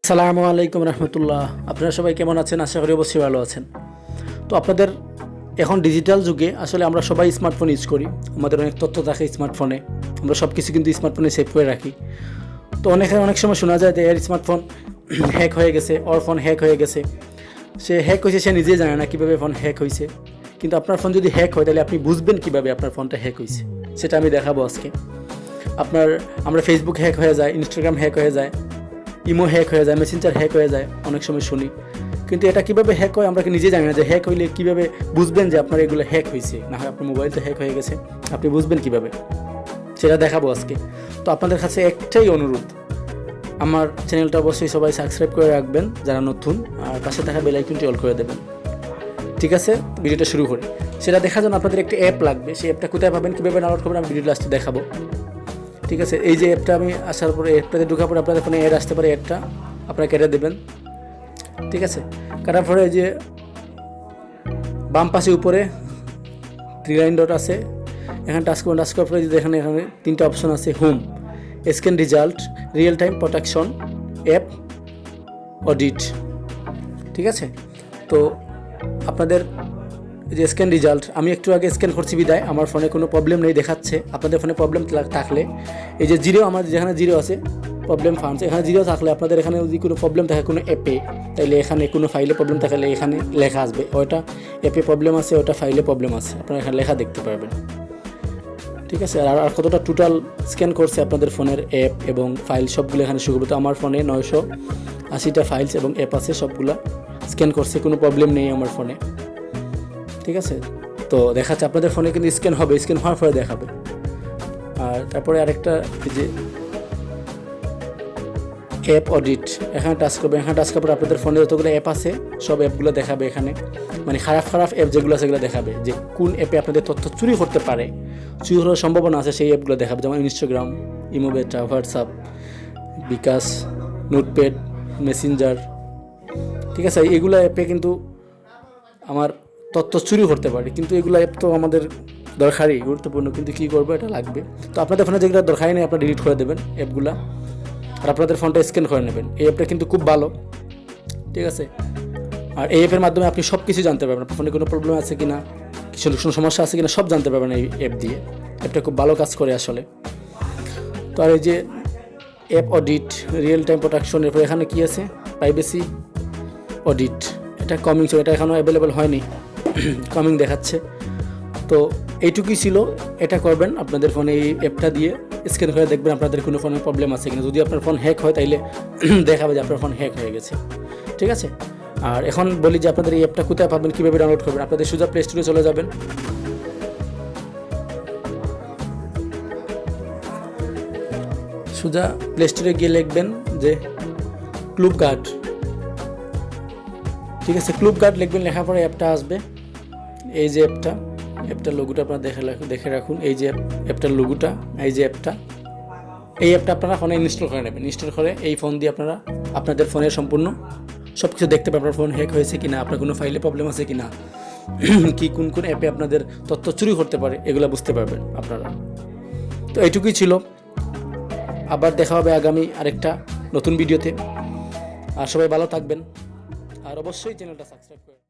আসসালামু আলাইকুম রহমতুল্লাহ। আপনারা সবাই কেমন আছেন? আশা করি অবশ্যই ভালো আছেন। তো আপনাদের এখন ডিজিটাল যুগে আসলে আমরা সবাই স্মার্টফোন ইউজ করি। আমাদের অনেক তথ্য থাকে স্মার্টফোনে, আমরা সব কিছু কিন্তু স্মার্টফোনে সেভ করে রাখি। তো অনেক সময় শোনা যায় যে এর স্মার্টফোন হ্যাক হয়ে গেছে, ওর ফোন হ্যাক হয়ে গেছে। সে হ্যাক হয়েছে, সে নিজেই জানে না কীভাবে ফোন হ্যাক হয়েছে। কিন্তু আপনার ফোন যদি হ্যাক হয় তাহলে আপনি বুঝবেন কীভাবে আপনার ফোনটা হ্যাক হয়েছে, সেটা আমি দেখাবো আজকে। আমরা ফেসবুক হ্যাক হয়ে যায়, ইনস্টাগ্রাম হ্যাক হয়ে যায়, ইমো হ্যাক হয়ে যায়, মেসেঞ্জার হ্যাক হয়ে যায়, অনেক সময় শুনি। কিন্তু এটা কীভাবে হ্যাক হয় আমরা নিজে জানি না। যে হ্যাক হইলে কীভাবে বুঝবেন যে আপনার এগুলো হ্যাক হয়েছে, না হয় আপনার মোবাইল তো হ্যাক হয়ে গেছে, আপনি বুঝবেন কীভাবে, সেটা দেখাবো আজকে। তো আপনাদের কাছে একটাই অনুরোধ, আমার চ্যানেলটা অবশ্যই সবাই সাবস্ক্রাইব করে রাখবেন যারা নতুন, আর পাশে থাকা বেল আইকনটি অল করে দেবেন। ঠিক আছে, ভিডিওটা শুরু করি। সেটা দেখার জন্য আপনাদের একটা অ্যাপ লাগবে। সেই অ্যাপটা কোথায় পাবেন, কীভাবে ডাউনলোড করবেন, আমি ভিডিও লাস্টে দেখাবো। ঠিক আছে, এই যে অ্যাপটা আমি আসার পরে অ্যাপটাতে ঢোকার পরে আপনাদের ফোনে অ্যাড আসতে পারে, অ্যাডটা আপনারা কেটে দেবেন। ঠিক আছে, কাটার পরে যে বাম পাশে উপরে 3 লাইন ডট আছে, এখানে টাচ করার পরে যদি এখানে তিনটা অপশন আছে, home, scan result, real time protection, app audit. ঠিক আছে, তো আপনাদের যে স্ক্যান রেজাল্ট, আমি একটু আগে স্ক্যান করছি বিদায় আমার ফোনে কোনো প্রবলেম নেই দেখাচ্ছে। আপনাদের ফোনে প্রবলেম থাকলে এই যে জিরো, আমার যেখানে জিরো আছে প্রবলেম ফান্ডস, এখানে জিরো থাকলে আপনাদের এখানে যদি কোনো প্রবলেম থাকে কোনো অ্যাপে, তাহলে এখানে কোনো ফাইলে প্রবলেম থাকলে এখানে লেখা আসবে, ওটা অ্যাপে প্রবলেম আছে, ওটা ফাইলে প্রবলেম আছে, আপনারা এখানে লেখা দেখতে পারবেন। ঠিক আছে, আর কতটা টোটাল স্ক্যান করছে আপনাদের ফোনের অ্যাপ এবং ফাইল সবগুলো এখানে শুরু করবে। তো আমার ফোনে 980টা ফাইলস এবং অ্যাপ আছে, সবগুলা স্ক্যান করছে, কোনো প্রবলেম নেই আমার ফোনে। ঠিক আছে, তো দেখাচ্ছে আপনাদের ফোনে কিন্তু স্ক্যান হবে, স্ক্যান হওয়ার পরে দেখাবে। আর তারপরে আরেকটা যে অ্যাপ অডিট, এখানে টাচ করবে, এখানে টাচ করার পরে আপনাদের ফোনে যতগুলো অ্যাপ আছে সব অ্যাপগুলো দেখাবে এখানে, মানে খারাপ অ্যাপ যেগুলো আছে সেগুলো দেখাবে, যে কোন অ্যাপে আপনাদের তথ্য চুরি করতে পারে, চুরি হওয়ার সম্ভাবনা আছে, সেই অ্যাপগুলো দেখাবে। যেমন ইনস্টাগ্রাম, ইমো, বেটা, হোয়াটসঅ্যাপ, বিকাশ, নোটপ্যাড, মেসেঞ্জার। ঠিক আছে, এগুলো অ্যাপে কিন্তু আমার তথ্য চুরি করতে পারে, কিন্তু এগুলো অ্যাপ তো আমাদের দরকারই, গুরুত্বপূর্ণ, কিন্তু কী করবো, এটা লাগবে। তো আপনাদের ফোনে যেগুলো দরকারই নেই আপনারা ডিলিট করে দেবেন অ্যাপগুলো, আর আপনাদের ফোনটা স্ক্যান করে নেবেন। এই অ্যাপটা কিন্তু খুব ভালো। ঠিক আছে, আর এই অ্যাপের মাধ্যমে আপনি সব কিছু জানতে পারবেন, আপনার ফোনে কোনো প্রবলেম আছে কিনা, কোনো সমস্যা আছে কিনা, সব জানতে পারবেন এই অ্যাপ দিয়ে। অ্যাপটা খুব ভালো কাজ করে আসলে। তো আর এই যে app audit, real time protection, এরপর এখানে কী আছে, প্রাইভেসি অডিট, এটা কমিং, এটা এখনও অ্যাভেলেবেল হয়নি, কমিং দেখাচ্ছে। তো এইটুকুই ছিল, এটা করবেন আপনাদের ফোনে এই অ্যাপটা দিয়ে স্ক্যান করে দেখবেন আপনাদের কোনো ফোনে প্রবলেম আছে কিনা। যদি আপনার ফোন হ্যাক হয় তাইলে দেখাবে যে আপনার ফোন হ্যাক হয়ে গেছে। ঠিক আছে, আর এখন বলি যে আপনাদের এই অ্যাপটা কোথায় পাবেন, কীভাবে ডাউনলোড করবেন। আপনাদের সোজা প্লে স্টোরে চলে যাবেন, সোজা প্লে স্টোরে গিয়ে লিখবেন যে ক্লুব গার্ড। ঠিক আছে, ক্লুব গার্ড লিখবেন, লেখার পরে অ্যাপটা আসবে। এই যে অ্যাপটার লোগোটা আপনারা দেখে রাখুন, এই যে অ্যাপটার লোগোটা, এই যে এই অ্যাপটা আপনারা ফোনে ইনস্টল করে নেবেন। ইনস্টল করে এই ফোন দিয়ে আপনারা আপনাদের ফোনের সম্পূর্ণ সব কিছু দেখতে পাবেন, আপনার ফোন হ্যাক হয়েছে কিনা, আপনার কোনো ফাইলে প্রবলেম আছে কিনা, কি কোন অ্যাপে আপনাদের তথ্য চুরি করতে পারে, এগুলো বুঝতে পারবেন আপনারা। তো এইটুকুই ছিল, আবার দেখা হবে আগামী আরেকটা নতুন ভিডিওতে। আর সবাই ভালো থাকবেন, আর অবশ্যই চ্যানেলটা সাবস্ক্রাইব করে